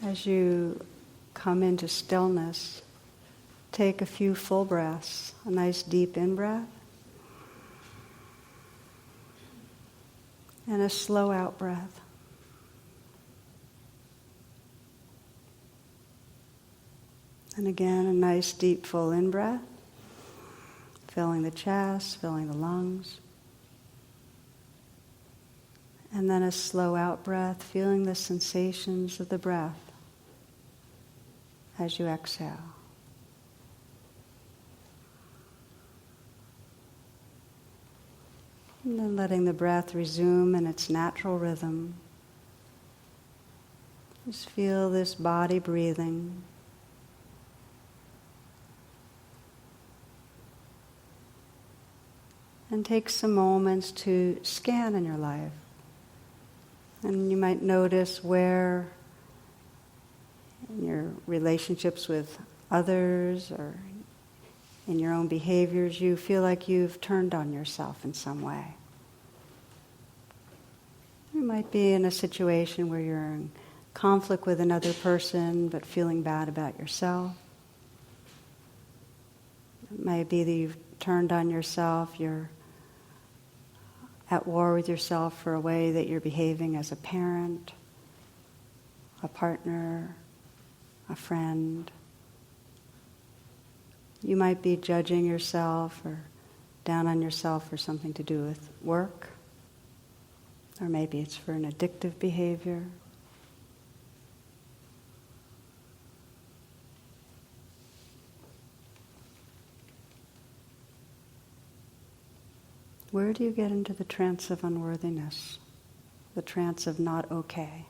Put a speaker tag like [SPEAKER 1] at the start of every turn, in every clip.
[SPEAKER 1] As you come into stillness, take a few full breaths, a nice deep in-breath, and a slow out-breath. And again, a nice deep full in-breath, filling the chest, filling the lungs. And then a slow out-breath, feeling the sensations of the breath as you exhale. And then letting the breath resume in its natural rhythm. Just feel this body breathing. And take some moments to scan in your life. And you might notice where in your relationships with others or in your own behaviors you feel like you've turned on yourself in some way. You might be in a situation where you're in conflict with another person but feeling bad about yourself. It might be that you've turned on yourself, you're at war with yourself for a way that you're behaving as a parent, a partner, a friend. You might be judging yourself or down on yourself for something to do with work, or maybe it's for an addictive behavior. Where do you get into the trance of unworthiness, the trance of not okay?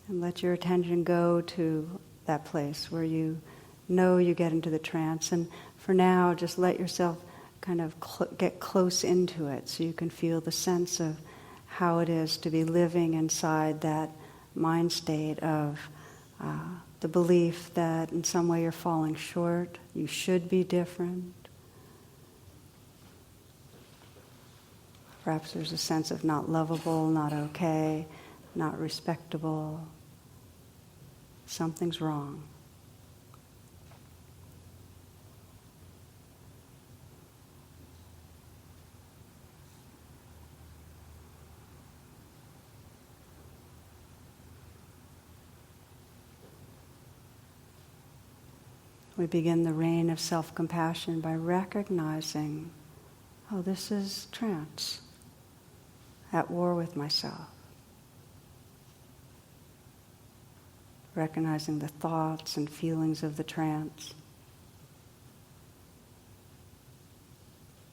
[SPEAKER 1] And let your attention go to that place where you know you get into the trance. And for now, just let yourself kind of get close into it so you can feel the sense of how it is to be living inside that mind state of the belief that in some way you're falling short, you should be different. Perhaps there's a sense of not lovable, not okay, not respectable. Something's wrong. We begin the reign of self-compassion by recognizing, oh, this is trance. At war with myself. Recognizing the thoughts and feelings of the trance.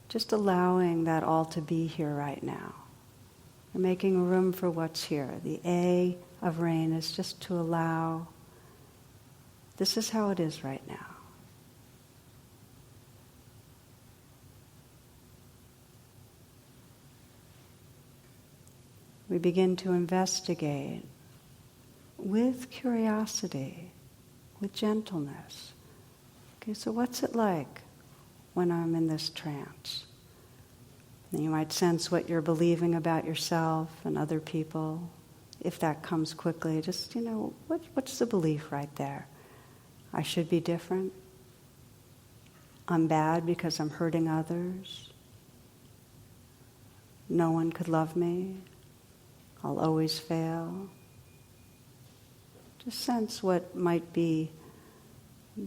[SPEAKER 1] Just allowing that all to be here right now. And making room for what's here. The A of rain is just to allow, this is how it is right now. We begin to investigate with curiosity, with gentleness. Okay, so what's it like when I'm in this trance? And you might sense what you're believing about yourself and other people. If that comes quickly, just, what's the belief right there? I should be different. I'm bad because I'm hurting others. No one could love me. I'll always fail. Just sense what might be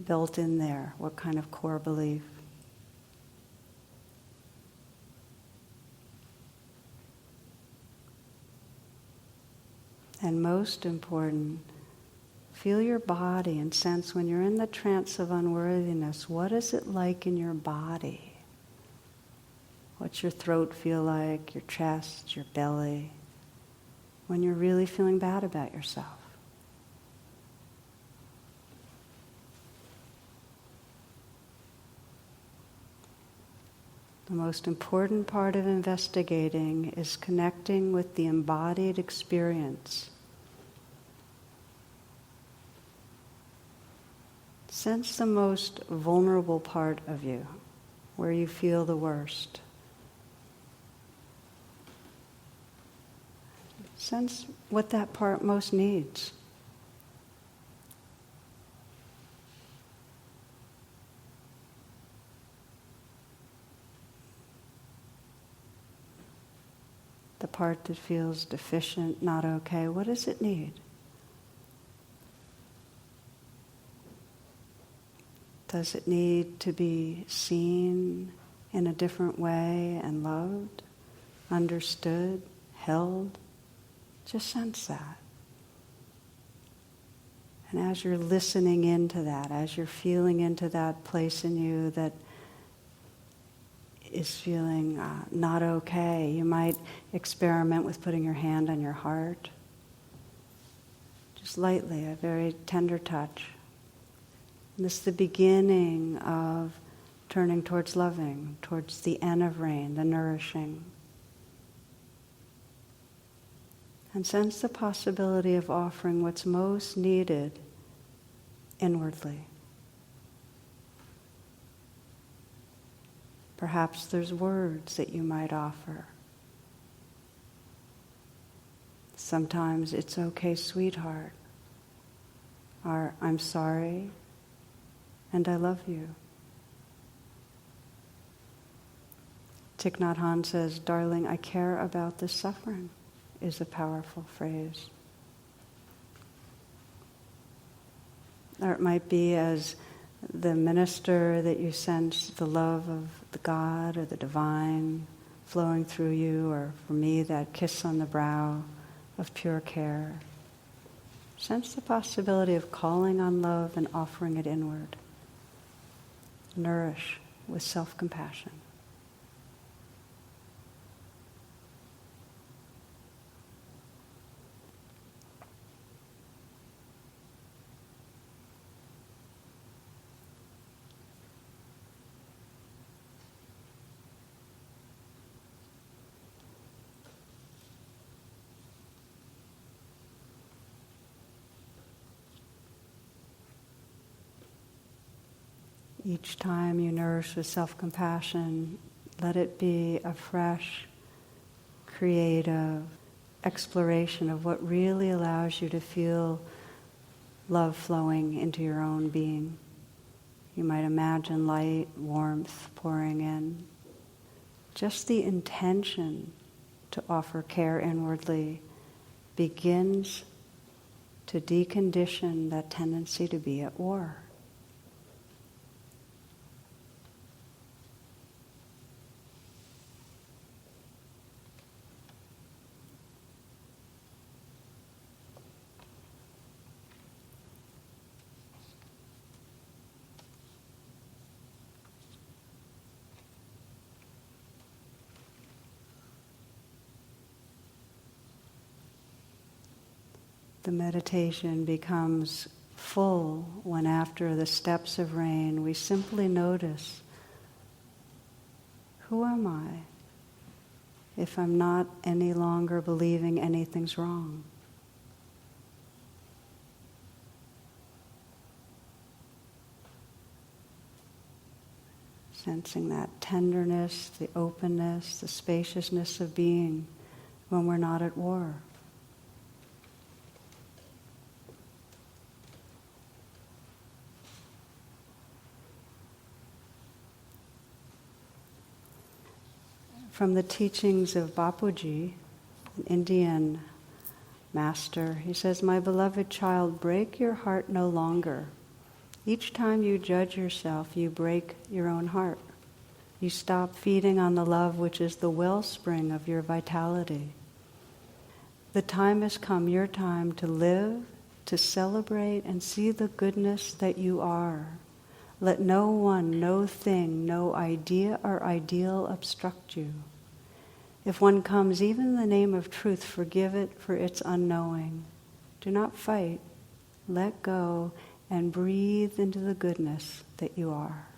[SPEAKER 1] built in there, what kind of core belief. And most important, feel your body and sense when you're in the trance of unworthiness, what is it like in your body? What's your throat feel like, your chest, your belly? When you're really feeling bad about yourself. The most important part of investigating is connecting with the embodied experience. Sense the most vulnerable part of you, where you feel the worst. Sense what that part most needs. part that feels deficient, not okay, what does it need? Does it need to be seen in a different way and loved, understood, held? Just sense that. And as you're listening into that, as you're feeling into that place in you that is feeling not okay, you might experiment with putting your hand on your heart. Just lightly, a very tender touch. And this is the beginning of turning towards loving, towards the N of rain, the nourishing. And sense the possibility of offering what's most needed inwardly. Perhaps there's words that you might offer. Sometimes it's okay, sweetheart. Or I'm sorry and I love you. Thich Nhat Hanh says, darling, I care about this suffering, is a powerful phrase. Or it might be as the minister that you sense the love of the God or the divine flowing through you, or for me, that kiss on the brow of pure care. Sense the possibility of calling on love and offering it inward. Nourish with self-compassion. Each time you nourish with self-compassion, let it be a fresh, creative exploration of what really allows you to feel love flowing into your own being. You might imagine light, warmth pouring in. Just the intention to offer care inwardly begins to decondition that tendency to be at war. The meditation becomes full when, after the steps of rain, we simply notice, who am I if I'm not any longer believing anything's wrong? Sensing that tenderness, the openness, the spaciousness of being when we're not at war. From the teachings of Bapuji, an Indian master, he says, my beloved child, break your heart no longer. Each time you judge yourself, you break your own heart. You stop feeding on the love which is the wellspring of your vitality. The time has come, your time, to live, to celebrate, and see the goodness that you are. Let no one, no thing, no idea or ideal obstruct you. If one comes, even in the name of truth, forgive it for its unknowing. Do not fight. Let go and breathe into the goodness that you are.